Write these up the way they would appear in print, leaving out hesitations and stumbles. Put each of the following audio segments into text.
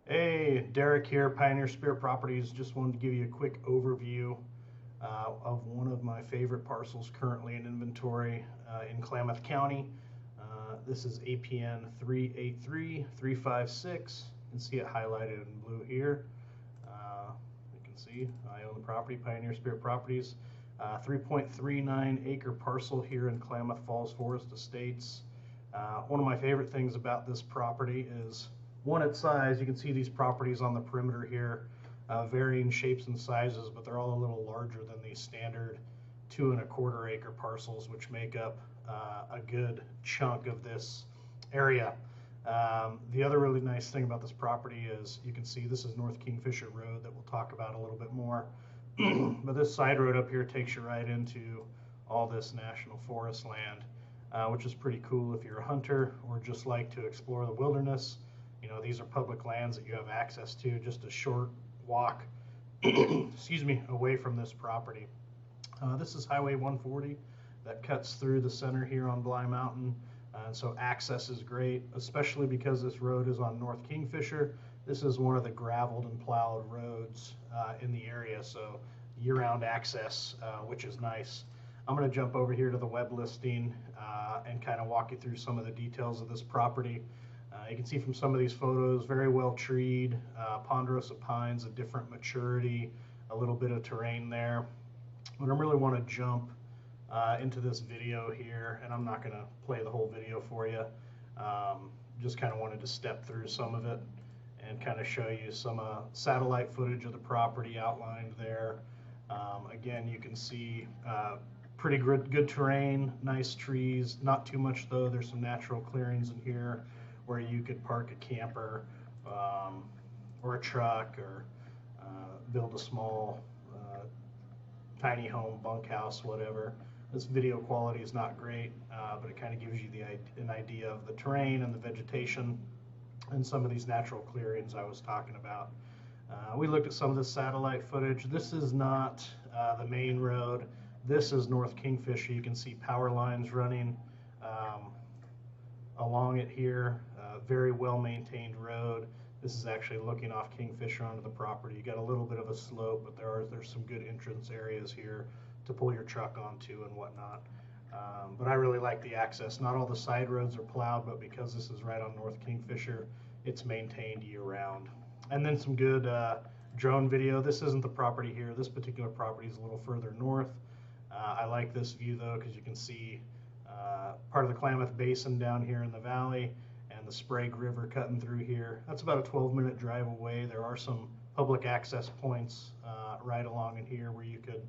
Hey, Derek here, Pioneer Spirit Properties. Just wanted to give you a quick overview of one of my favorite parcels currently in inventory in Klamath County. This is APN 383356. You can see it highlighted in blue here. You can see I own the property, Pioneer Spirit Properties. 3.39 acre parcel here in Klamath Falls Forest Estates. One of my favorite things about this property is one, its size. You can see these properties on the perimeter here, varying shapes and sizes, but they're all a little larger than these standard 2.25 acre parcels, which make up a good chunk of this area. The other really nice thing about this property is you can see this is North Kingfisher Road that we'll talk about a little bit more. But this side road up here takes you right into all this national forest land, which is pretty cool if you're a hunter or just like to explore the wilderness. You know, these are public lands that you have access to, just a short walk excuse me, away from this property. This is Highway 140 that cuts through the center here on Bly Mountain, and so access is great, especially because this road is on North Kingfisher. This is one of the graveled and plowed roads in the area, so year-round access, which is nice. I'm going to jump over here to the web listing and kind of walk you through some of the details of this property. You can see from some of these photos, very well treed, ponderosa pines of different maturity, a little bit of terrain there. But I really want to jump into this video here, and I'm not going to play the whole video for you. Just kind of wanted to step through some of it and kind of show you some satellite footage of the property outlined there. Again, you can see pretty good terrain, nice trees, not too much though. There's some natural clearings in here where you could park a camper or a truck or build a small tiny home, bunkhouse, whatever. This video quality is not great, but it kind of gives you an idea of the terrain and the vegetation and some of these natural clearings I was talking about. We looked at some of the satellite footage. This is not the main road. This is North Kingfisher. You can see power lines running along it here. Very well maintained road. This is actually looking off Kingfisher onto the property. You got a little bit of a slope, but there's some good entrance areas here to pull your truck onto and whatnot. But I really like the access. Not all the side roads are plowed, but because this is right on North Kingfisher, it's maintained year round. And then some good drone video. This isn't the property here. This particular property is a little further north. I like this view though, because you can see part of the Klamath Basin down here in the valley and the Sprague River cutting through here. That's about a 12-minute drive away. There are some public access points right along in here where you could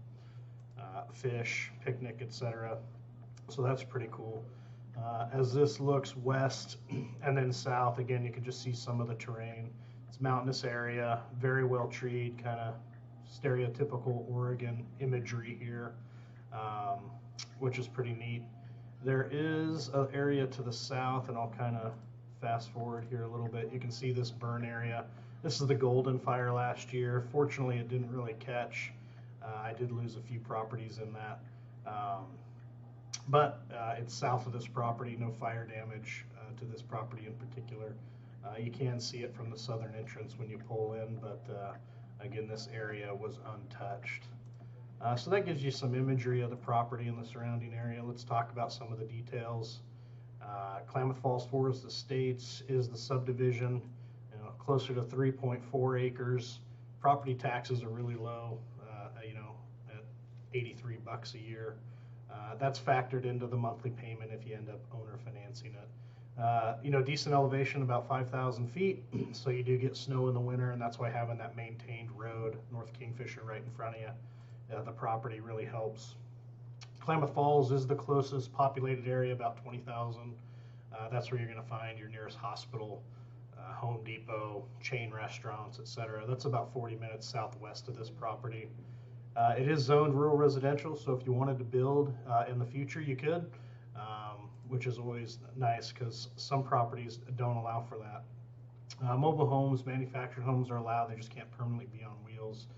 fish, picnic, etc. So that's pretty cool. As this looks west and then south, again, you can just see some of the terrain. It's mountainous area, very well treed, kind of stereotypical Oregon imagery here, which is pretty neat. There is an area to the south, and I'll kind of fast forward here a little bit. You can see this burn area. This is the Golden Fire last year. Fortunately, it didn't really catch. I did lose a few properties in that. But it's south of this property, no fire damage to this property in particular. You can see it from the southern entrance when you pull in, but again, this area was untouched. So that gives you some imagery of the property and the surrounding area. Let's talk about some of the details. Klamath Falls Forest Estates is the subdivision, closer to 3.4 acres. Property taxes are really low, at $83 a year. That's factored into the monthly payment if you end up owner financing it. Decent elevation, about 5,000 feet, so you do get snow in the winter, and that's why having that maintained road, North Kingfisher, right in front of you, the property really helps. Klamath Falls is the closest populated area, about 20,000. That's where you're going to find your nearest hospital, Home Depot, chain restaurants, etc. That's about 40 minutes southwest of this property. It is zoned rural residential, so if you wanted to build in the future, you could, which is always nice because some properties don't allow for that. Mobile homes, manufactured homes are allowed. They just can't permanently be on wheels.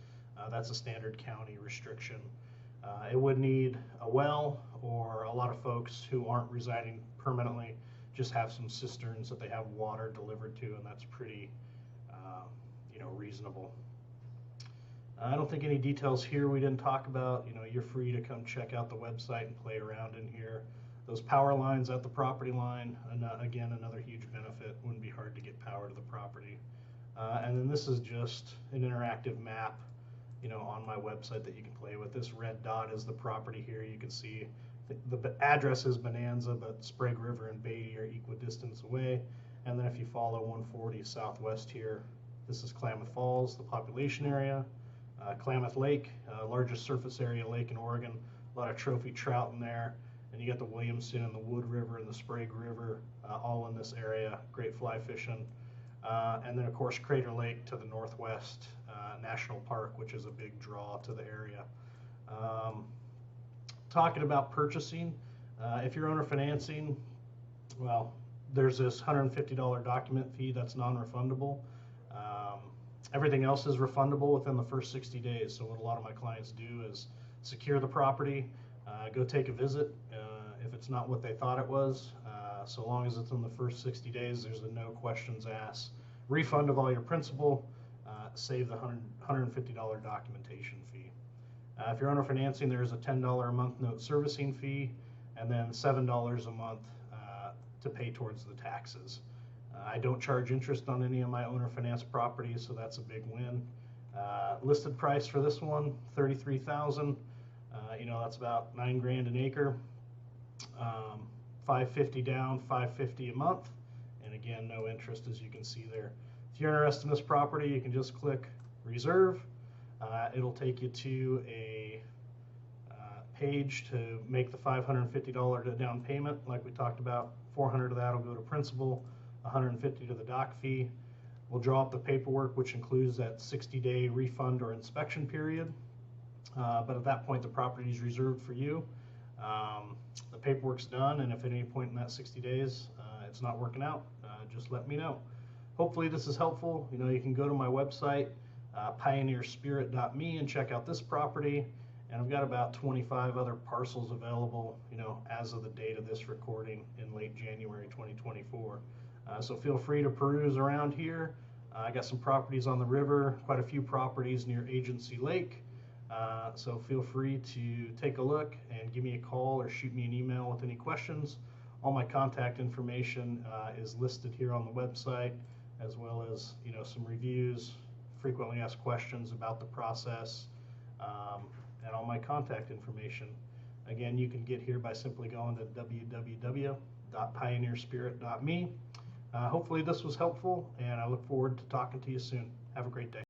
That's a standard county restriction. It would need a well, or a lot of folks who aren't residing permanently just have some cisterns that they have water delivered to, and that's pretty reasonable. I don't think any details here we didn't talk about. You're free to come check out the website and play around in here. Those power lines at the property line, again, another huge benefit. Wouldn't be hard to get power to the property. And then this is just an interactive map, on my website that you can play with. This red dot is the property here. You can see the address is Bonanza, but Sprague River and Beatty are equidistant away. And then if you follow 140 southwest here, this is Klamath Falls, the population area. Klamath Lake, largest surface area lake in Oregon. A lot of trophy trout in there. And you got the Williamson and the Wood River and the Sprague River all in this area. Great fly fishing. And then, of course, Crater Lake to the northwest, National Park, which is a big draw to the area. Talking about purchasing, if you're owner financing, well, there's this $150 document fee that's non-refundable. Everything else is refundable within the first 60 days. So what a lot of my clients do is secure the property, go take a visit. If it's not what they thought it was, so long as it's in the first 60 days, there's a no questions asked refund of all your principal, save the $150 documentation fee. If you're owner financing, there's a $10 a month note servicing fee, and then $7 a month to pay towards the taxes. I don't charge interest on any of my owner finance properties, so that's a big win. Listed price for this one, $33,000. That's about $9,000 an acre. $550 down, $550 a month, and again, no interest, as you can see there. If you're interested in this property, you can just click reserve. It'll take you to a page to make the $550 down payment, like we talked about. $400 of that will go to principal, $150 to the doc fee. We'll draw up the paperwork, which includes that 60-day refund or inspection period. But at that point, the property is reserved for you. The paperwork's done, and if at any point in that 60 days it's not working out, just let me know. Hopefully this is helpful. You can go to my website, pioneerspirit.me, and check out this property. And I've got about 25 other parcels available, as of the date of this recording in late January 2024. So feel free to peruse around here. I got some properties on the river, quite a few properties near Agency Lake. So feel free to take a look and give me a call or shoot me an email with any questions. All my contact information is listed here on the website, as well as some reviews, frequently asked questions about the process, and all my contact information. Again, you can get here by simply going to www.pioneerspirit.me. Hopefully this was helpful, and I look forward to talking to you soon. Have a great day.